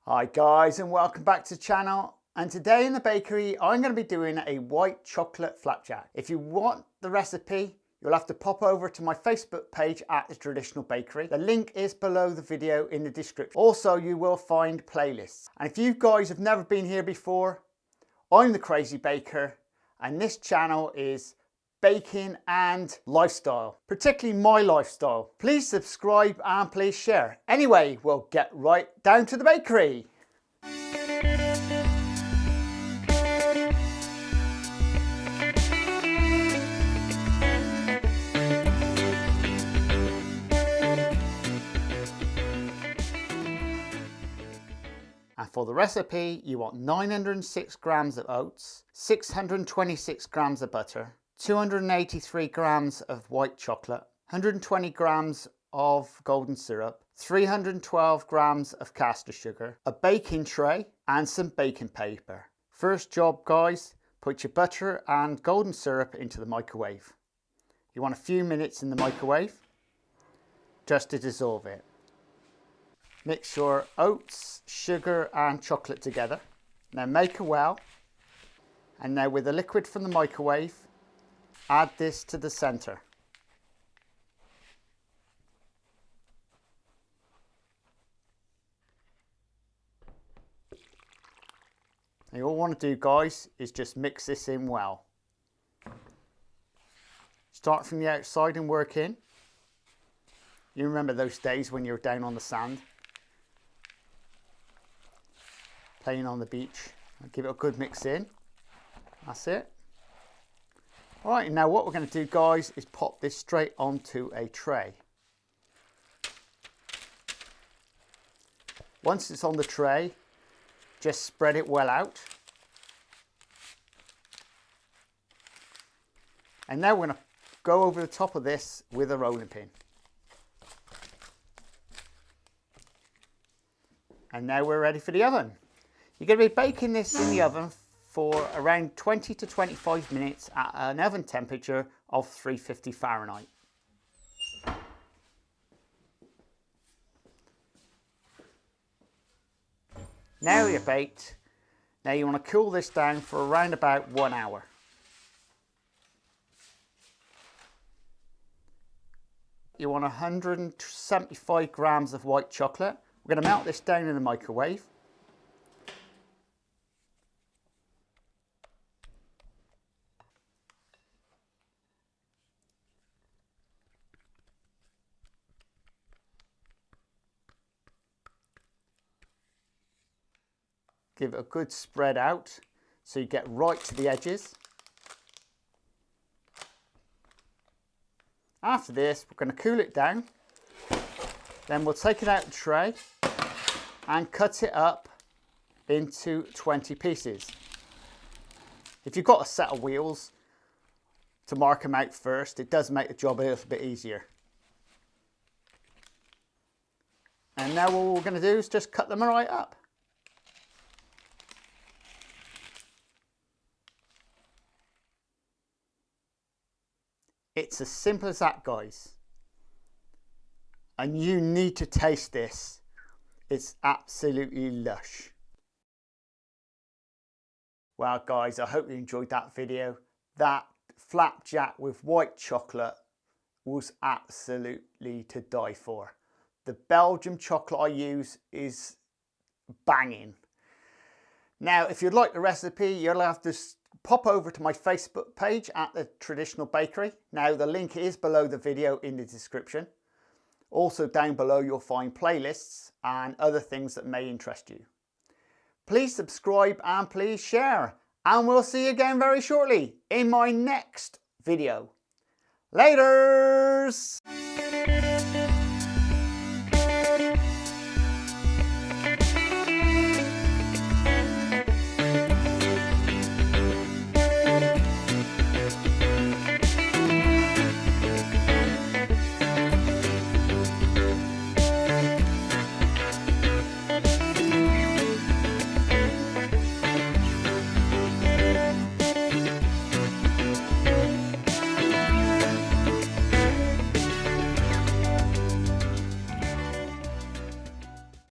Hi guys, and welcome back to the channel. And today in the bakery I'm going to be doing a white chocolate flapjack. If you want the recipe, you'll have to pop over to my Facebook page at the Traditional Bakery. The link is below the video in the description. Also, you will find playlists. And if you guys have never been here before, I'm the Crazy Baker, and this channel is baking and lifestyle, particularly my lifestyle. Please subscribe and please share. Anyway, we'll get right down to the bakery. And for the recipe, you want 906 grams of oats, 626 grams of butter, 283 grams of white chocolate, 120 grams of golden syrup, 312 grams of Castor sugar, a baking tray and some baking paper. First job guys, put your butter and golden syrup into the microwave. You want a few minutes in the microwave just to dissolve it. Mix your oats, sugar and chocolate together. Now make a well, and now with the liquid from the microwave, add this to the center. And all you want to do guys is just mix this in well. Start from the outside and work in. You remember those days when you were down on the sand, playing on the beach. Give it a good mix in. That's it. Alright, now what we're going to do guys is pop this straight onto a tray. Once it's on the tray, just spread it well out. And now we're going to go over the top of this with a rolling pin. And now we're ready for the oven. You're going to be baking this in the oven for around 20 to 25 minutes at an oven temperature of 350 Fahrenheit. Now you're baked. Now you want to cool this down for around about 1 hour. You want 175 grams of white chocolate. We're going to melt this down in the microwave. Give it a good spread out so you get right to the edges. After this, we're going to cool it down. Then we'll take it out of the tray and cut it up into 20 pieces. If you've got a set of wheels to mark them out first, it does make the job a little bit easier. And now what we're going to do is just cut them right up. It's as simple as that guys. And you need to taste this. It's absolutely lush. Well guys, I hope you enjoyed that video. That flapjack with white chocolate was absolutely to die for. The Belgian chocolate I use is banging. Now if you'd like the recipe, you'll have to pop over to my Facebook page at the Traditional Bakery. Now the link is below the video in the description. Also down below you'll find playlists and other things that may interest you. Please subscribe and please share, and we'll see you again very shortly in my next video. Laters!